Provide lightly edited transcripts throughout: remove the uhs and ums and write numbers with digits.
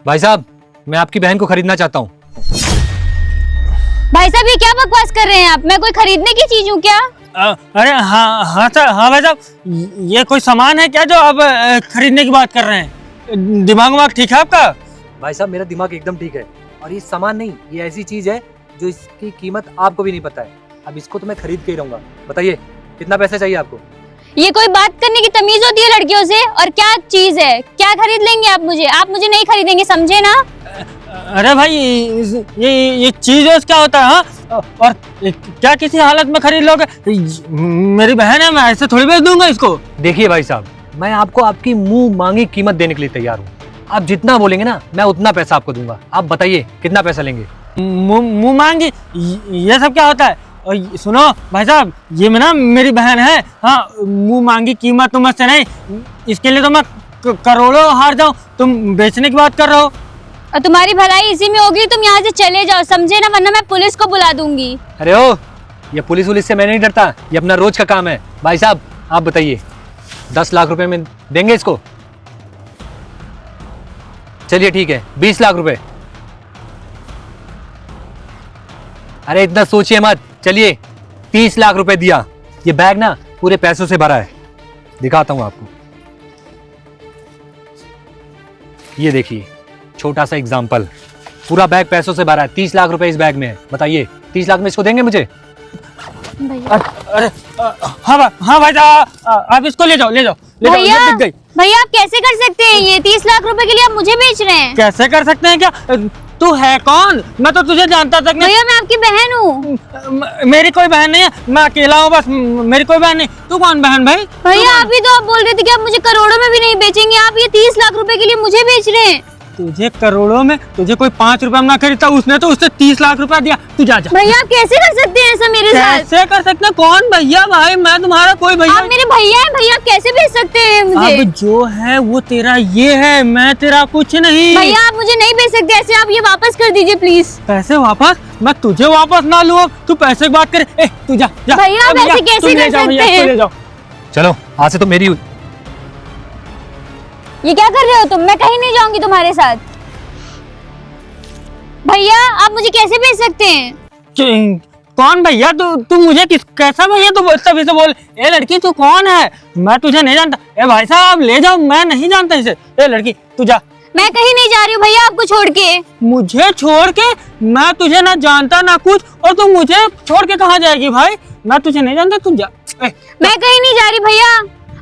भाई साहब, मैं आपकी बहन को खरीदना चाहता हूँ। भाई साहब ये क्या बकवास कर रहे हैं आप? मैं कोई खरीदने की चीज हूँ क्या? अरे हाँ हाँ सर, हाँ भाई साहब, ये कोई सामान है क्या जो आप खरीदने की बात कर रहे हैं? दिमाग वाग ठीक है आपका? भाई साहब, मेरा दिमाग एकदम ठीक है और ये सामान नहीं, ये ऐसी चीज है जो इसकी कीमत आपको भी नहीं पता है। अब इसको तो मैं खरीद के ही रहूंगा। बताइए कितना पैसा चाहिए आपको? ये कोई बात करने की तमीज होती है लड़कियों से? और क्या चीज है, क्या खरीद लेंगे आप मुझे? आप मुझे नहीं खरीदेंगे, समझे ना? अरे भाई ये चीज क्या होता है? हाँ, और क्या किसी हालत में खरीद लोगे? मेरी बहन है, मैं ऐसे थोड़ी बेच दूंगा इसको। देखिए भाई साहब, मैं आपको आपकी मुंह मांगी कीमत देने के लिए तैयार हूँ। आप जितना बोलेंगे ना, मैं उतना पैसा आपको दूंगा। आप बताइए कितना पैसा लेंगे? मुंह मांगी, ये सब क्या होता है? और सुनो भाई साहब, ये में ना मेरी बहन है। हाँ, मुंह मांगी कीमत तो मुझसे नहीं, इसके लिए तो मैं करोड़ों हार जाऊं। तुम बेचने की बात कर रहे हो? और तुम्हारी भलाई इसी में होगी, तुम यहाँ से चले जाओ, समझे ना? वरना मैं पुलिस को बुला दूंगी। अरे ओ, ये पुलिस वुलिस से मैं नहीं डरता, ये अपना रोज का काम है। भाई साहब आप बताइए, 10 लाख रुपए में देंगे इसको? चलिए ठीक है, 20 लाख रुपए। अरे इतना सोचिए मत, चलिए 30 लाख रुपए दिया। ये बैग ना पूरे पैसों से भरा है, दिखाता हूं आपको। ये देखिए, छोटा सा एग्जाम्पल, पूरा बैग पैसों से भरा है। 30 लाख रुपए इस बैग में है। बताइए 30 लाख में इसको देंगे मुझे? भैया, अरे हाँ भाई साहब, आप इसको ले जाओ, ले जाओ, ले जाओ, ये बिक गई। भैया आप कैसे कर सकते हैं? ये 30 लाख रुपए के लिए आप मुझे बेच रहे हैं? कैसे कर सकते हैं? क्या तू है कौन? मैं तो तुझे जानता तक नहीं। भैया मैं आपकी बहन हूँ। मेरी कोई बहन नहीं है, मैं अकेला हूँ बस, मेरी कोई बहन नहीं। तू कौन बहन भाई? भैया अभी तो आप बोल रहे थे कि आप मुझे करोड़ों में भी नहीं बेचेंगे, आप ये 30 लाख रुपए के लिए मुझे बेच रहे हैं। तुझे करोड़ों में? तुझे कोई 5 रुपए में ना खरीदता, उसने तो उससे 30 लाख रुपया दिया। तू जा जा। भैया आप कैसे कर सकते हैं ऐसा मेरे साथ? कैसे कर सकते हैं? कौन भैया? भाई मैं तुम्हारा कोई भैया। आप मेरे भैया हैं, भैया आप कैसे बेच सकते हैं मुझे? अब जो है वो तेरा ये है, मैं तेरा कुछ नहीं। भैया आप मुझे नहीं बेच सकते ऐसे, आप ये वापस कर दीजिए प्लीज। पैसे वापस? मैं तुझे वापस ना लूँ? तू पैसे की बात करे। तू जा जा। भैया आप ऐसे कैसे कर सकते हैं? ले जाओ। चलो आज से तो मेरी। ये क्या कर रहे हो तुम? मैं कहीं नहीं जाऊंगी तुम्हारे साथ। भैया आप मुझे कैसे बेच सकते हैं? कौन भैया? तू मुझे कैसा भैया? तू तभी से बोल। ए लड़की तू कौन है? मैं तुझे नहीं जानता। ए भाई साहब ले जाओ, मैं नहीं जानता इसे। ए लड़की तू जा। मैं कहीं नहीं जा रही हूँ भैया आपको छोड़ के। मुझे छोड़ के? मैं तुझे ना जानता ना कुछ, और तू मुझे छोड़ के कहाँ जाएगी भाई? मैं तुझे नहीं जानता, तू जा। मैं कहीं नहीं जा रही भैया,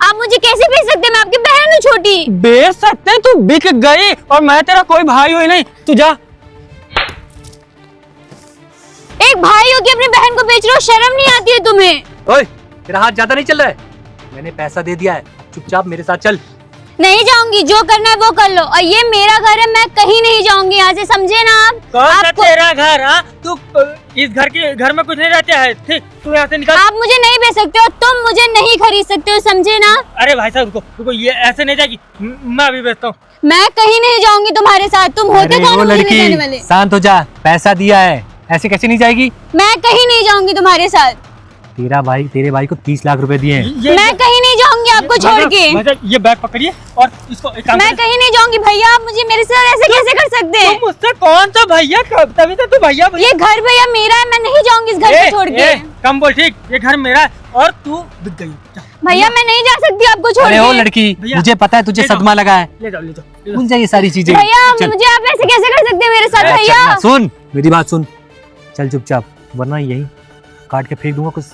आप मुझे कैसे बेच सकते हैं? मैं आपकी बहन हूँ छोटी। बेच सकते? तू बिक गई और मैं तेरा कोई भाई हुई नहीं। तू जा। एक भाई हो के अपनी बहन को बेच रहे हो, शर्म नहीं आती है तुम्हें? ओए, तेरा हाथ ज्यादा नहीं चल रहा है? मैंने पैसा दे दिया है, चुपचाप मेरे साथ चल। नहीं जाऊंगी, जो करना है वो कर लो। और ये मेरा घर है, मैं कहीं नहीं जाऊंगी यहाँ से, समझे ना आप? कौन सा आपको... तेरा घर? हाँ, तू इस घर में कुछ नहीं रहते है। ठीक, तू यहाँ से निकल। आप मुझे नहीं बेच सकते हो, तुम मुझे नहीं खरीद सकते हो, समझे ना? अरे भाई साहब रुको, ये ऐसे नहीं जाएगी। मैं अभी बेचता हूँ। मैं कहीं नहीं जाऊंगी तुम्हारे साथ। तुम होते अरे कौन वो हो मुझे नहीं देने वाले? लड़की, शांत हो जा। पैसा दिया है, ऐसे कैसे नहीं जाएगी? मैं कहीं नहीं जाऊंगी तुम्हारे साथ। तेरे भाई को 30 लाख रुपए दिए हैं। मैं कहीं नहीं जाऊंगी आपको छोड़ के। ये बैग पकड़िए और इसको एक काम मैं कहीं नहीं जाऊंगी भैया, आप मुझे मेरे साथ ऐसे कैसे कर सकते हैं? तुम मुझसे कौन सा भैया? तभी तो तू भैया। ये घर भैया मेरा है, मैं नहीं जाऊंगी इस घर को छोड़ के। कम बोल, ठीक? ये घर मेरा है और तू बिक गई। भैया मैं नहीं जा सकती आपको छोड़ अरे ओ के। लड़की, मुझे पता है तुझे सदमा लगा है। ले जाओ। भूल जा ये सारी चीजें। भैया चल। मुझे आप ऐसे कैसे कर सकते हैं मेरे साथ? अरे भैया चल, सुन मेरी बात सुन, चल चुपचाप, वरना यही काट के फेंक दूंगा। कुछ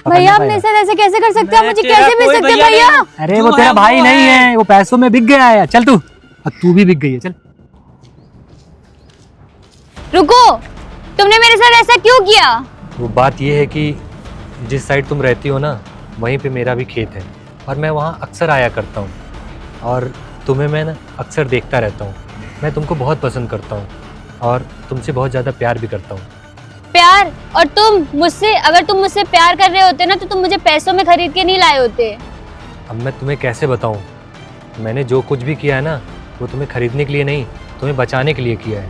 भैया आप मेरे साथ ऐसे कैसे कर सकते हो? मुझे कैसे बेच सकते हैं भैया? अरे वो तेरा भाई नहीं है, वो पैसों में बिक गया है। चल तू, अब तू भी बिक गई है। चल रुको, तुमने मेरे साथ ऐसा क्यों किया? वो बात ये है कि जिस साइड तुम रहती हो ना, वहीं पे मेरा भी खेत है और मैं वहाँ अक्सर आया करता हूँ और तुम्हें मैं ना अक्सर देखता रहता हूँ। मैं तुमको बहुत पसंद करता हूँ और तुमसे बहुत ज़्यादा प्यार भी करता हूँ। प्यार? और तुम मुझसे, अगर तुम मुझसे प्यार कर रहे होते ना तो तुम मुझे पैसों में खरीद के नहीं लाए होते। अब मैं तुम्हें कैसे बताऊँ, मैंने जो कुछ भी किया है ना, वो तुम्हें खरीदने के लिए नहीं, तुम्हें बचाने के लिए किया है।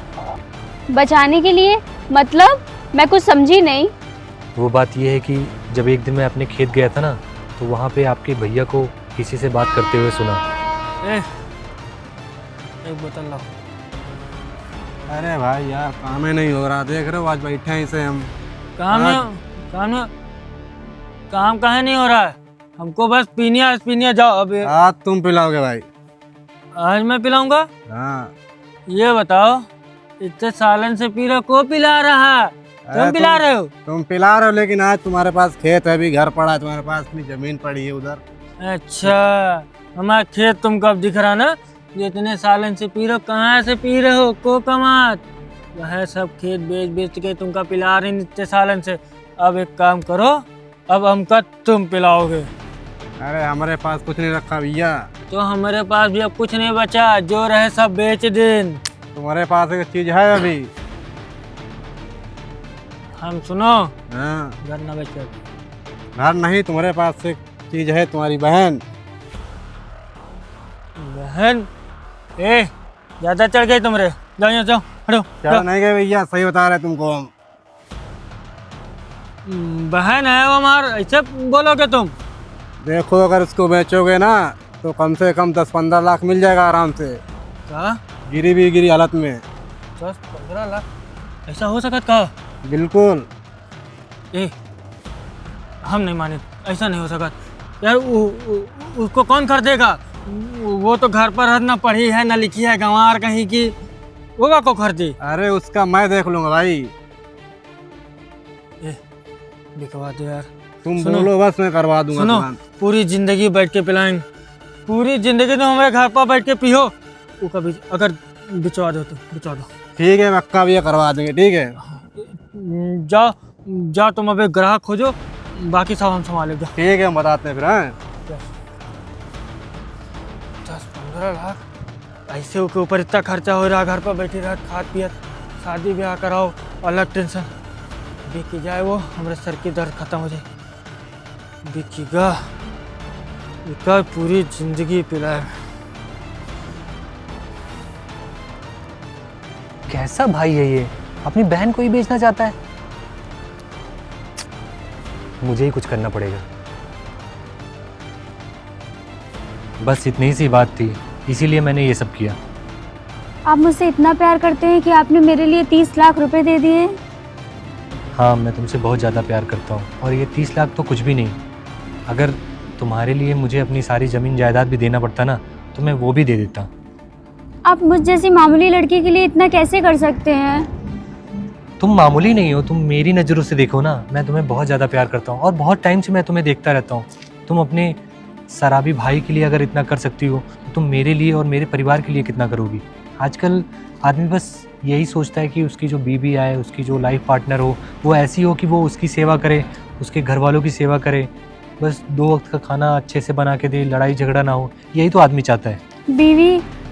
बचाने के लिए? मतलब मैं कुछ समझी नहीं। वो बात ये है कि जब एक दिन मैं अपने खेत गया था ना, तो वहाँ पे आपके भैया को किसी से बात करते हुए सुना। एक बोतल लाओ। अरे भाई यार काम ही नहीं हो रहा, देख रहे हो आज बैठे हैं इसे हम। काम नहीं काम नहीं काम काहे नहीं हो रहा है? हमको बस पीनिया जाओ अब। आज तुम पिलाओगे भाई। आज मैं पिलाऊंगा? हाँ ये बताओ, इतने सालन से पी रहे, को पिला रहा है? तुम पिला रहे हो? तुम पिला रहे हो, लेकिन आज तुम्हारे पास खेत है, भी घर पड़ा है तुम्हारे पास, अपनी जमीन पड़ी है उधर। अच्छा, हमारा खेत तुम कब दिख रहा ना? ये इतने सालन से पी रहे हो, कहाँ से पी रहे हो? को कमात वह सब खेत बेच के तुमका पिला रहे इतने सालन से। अब एक काम करो, अब हमका तुम पिलाओगे। अरे हमारे पास कुछ नहीं रखा भैया। तो हमारे पास भी अब कुछ नहीं बचा, जो रहे सब बेच दिन। तुम्हारे पास एक चीज है अभी। हम सुनो, हाँ घर न बेच कर। घर नहीं, तुम्हारे पास एक चीज है, तुम्हारी बहन। बहन? ए, ज्यादा चढ़ गई तुमरे, जाओ यहाँ जाओ, हटो क्या जाओ। नहीं गए भैया, सही बता रहे तुमको हम। बहन है वो हमार, ऐसे बोलोगे तुम? देखो अगर उसको बेचोगे ना तो कम से कम 10-15 लाख मिल जाएगा आराम से, क्या? गिरी हालत में। 10-15 लाख? ऐसा हो सकत का? बिल्कुल। ए, हम नहीं माने, ऐसा नहीं हो सकत यार। उसको कौन खरीदेगा? वो तो घर पर ना पढ़ी है ना लिखी है, गंवार कहीं की, होगा को खरीदी? अरे उसका मैं देख लूंगा भाई। ए, दिखवा दो यार। तुम सुनो, बोलो बस मैं करवा दूंगा। सुनो, तुरंत। पूरी जिंदगी बैठ के पिलाएंगे, पूरी जिंदगी तुम हमारे घर पर बैठ के पियो। वो कभी अगर बिचवा दो तो बिचवा दो। ठीक है, पक्का भैया करवा देंगे, ठीक है। जाओ तुम अब एक ग्राहक खोजो, बाकी सब हम संभालेंगे। ठीक है, हम बताते हैं फिर। हाँ 10-15 लाख ऐसे के ऊपर इतना खर्चा हो रहा, घर पर बैठी रह, खाद पियत, शादी ब्याह कराओ, अलग टेंशन। बिक जाए वो, हमारे सर की दर्द खत्म हो जाए। बिकेगा, बिका पूरी जिंदगी पिलाए। कैसा भाई है ये, अपनी बहन को ही बेचना चाहता है। मुझे ही कुछ करना पड़ेगा। बस इतनी सी बात थी, इसीलिए मैंने ये सब किया। आप मुझसे इतना प्यार करते हैं कि आपने मेरे लिए 30 लाख रुपए दे दिए? हाँ, मैं तुमसे बहुत ज़्यादा प्यार करता हूँ, और ये 30 लाख तो कुछ भी नहीं। अगर तुम्हारे लिए मुझे अपनी सारी ज़मीन जायदाद भी देना पड़ता ना, तो मैं वो भी दे देता। आप मुझ जैसी मामूली लड़की के लिए इतना कैसे कर सकते हैं? तुम मामूली नहीं हो, तुम मेरी नज़रों से देखो ना। मैं तुम्हें बहुत ज़्यादा प्यार करता हूँ, और बहुत टाइम से मैं तुम्हें देखता रहता हूँ। तुम अपने शराबी भाई के लिए अगर इतना कर सकती हो, तो तुम मेरे लिए और मेरे परिवार के लिए कितना करोगी। आजकल आदमी बस यही सोचता है कि उसकी जो बीवी आए, उसकी जो लाइफ पार्टनर हो, वो ऐसी हो कि वो उसकी सेवा करे, उसके घर वालों की सेवा करे, बस 2 वक्त का खाना अच्छे से बना के दे, लड़ाई झगड़ा ना हो। यही तो आदमी चाहता है।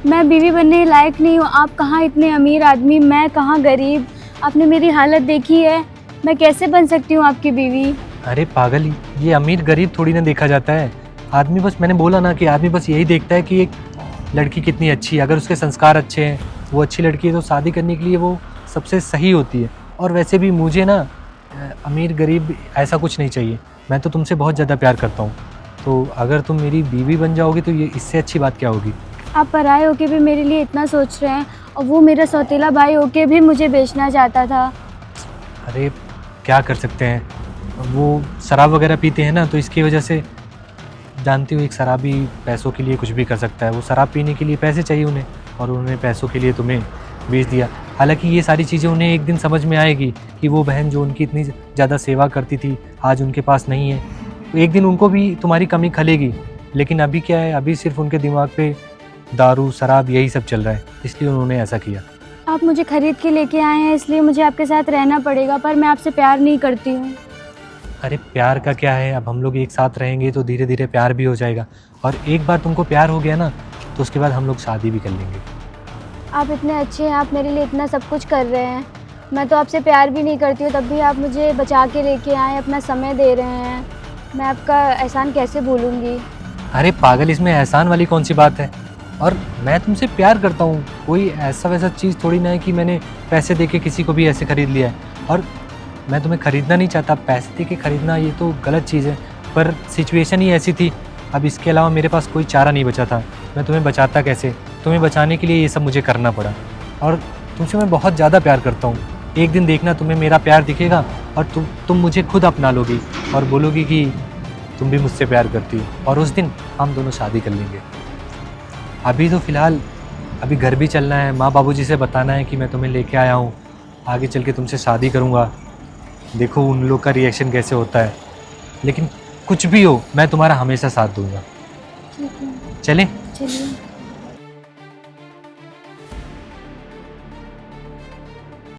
मैं बीवी बनने लायक नहीं हूँ। आप कहाँ इतने अमीर आदमी, मैं कहाँ गरीब। आपने मेरी हालत देखी है, मैं कैसे बन सकती हूँ आपकी बीवी? अरे पागल, ये अमीर गरीब थोड़ी ना देखा जाता है। आदमी बस, मैंने बोला ना कि आदमी बस यही देखता है कि एक लड़की कितनी अच्छी है। अगर उसके संस्कार अच्छे हैं, वो अच्छी लड़की है, तो शादी करने के लिए वो सबसे सही होती है। और वैसे भी मुझे ना अमीर गरीब ऐसा कुछ नहीं चाहिए। मैं तो तुमसे बहुत ज़्यादा प्यार करता हूँ, तो अगर तुम मेरी बीवी बन जाओगी तो ये इससे अच्छी बात क्या होगी। आप पराये होके भी मेरे लिए इतना सोच रहे हैं, और वो मेरा सौतेला भाई होके भी मुझे बेचना चाहता था। अरे क्या कर सकते हैं, वो शराब वगैरह पीते हैं ना, तो इसकी वजह से जानती हो, एक शराबी पैसों के लिए कुछ भी कर सकता है। वो शराब पीने के लिए पैसे चाहिए उन्हें, और उन्होंने पैसों के लिए तुम्हें बेच दिया। हालांकि ये सारी चीज़ें उन्हें एक दिन समझ में आएगी कि वो बहन जो उनकी इतनी ज़्यादा सेवा करती थी, आज उनके पास नहीं है। तो एक दिन उनको भी तुम्हारी कमी खलेगी। लेकिन अभी क्या है, अभी सिर्फ उनके दिमाग पे दारू शराब यही सब चल रहा है, इसलिए उन्होंने ऐसा किया। आप मुझे खरीद के लेके आए हैं, इसलिए मुझे आपके साथ रहना पड़ेगा, पर मैं आपसे प्यार नहीं करती हूँ। अरे प्यार का क्या है, अब हम लोग एक साथ रहेंगे तो धीरे धीरे प्यार भी हो जाएगा। और एक बार तुमको प्यार हो गया ना, तो उसके बाद हम लोग शादी भी कर लेंगे। आप इतने अच्छे हैं, आप मेरे लिए इतना सब कुछ कर रहे हैं। मैं तो आपसे प्यार भी नहीं करती हूँ, तब भी आप मुझे बचा के लेके आए, अपना समय दे रहे हैं। मैं आपका एहसान कैसे भूलूंगी? अरे पागल, इसमें एहसान वाली कौन सी बात है। और मैं तुमसे प्यार करता हूँ, कोई ऐसा वैसा चीज़ थोड़ी ना है कि मैंने पैसे दे के किसी को भी ऐसे ख़रीद लिया है। और मैं तुम्हें ख़रीदना नहीं चाहता, पैसे दे के ख़रीदना ये तो गलत चीज़ है, पर सिचुएशन ही ऐसी थी। अब इसके अलावा मेरे पास कोई चारा नहीं बचा था। मैं तुम्हें बचाता कैसे, तुम्हें बचाने के लिए ये सब मुझे करना पड़ा। और तुमसे मैं बहुत ज़्यादा प्यार करता हूँ। एक दिन देखना तुम्हें मेरा प्यार दिखेगा और तुम मुझे खुद अपना लोगी और बोलोगी कि तुम भी मुझसे प्यार करती हो, और उस दिन हम दोनों शादी कर लेंगे। अभी तो फ़िलहाल अभी घर भी चलना है, माँ बाबूजी से बताना है कि मैं तुम्हें लेके आया हूँ, आगे चल के तुमसे शादी करूँगा। देखो उन लोग का रिएक्शन कैसे होता है, लेकिन कुछ भी हो मैं तुम्हारा हमेशा साथ दूंगा। ठीक है, चलें? चलिए।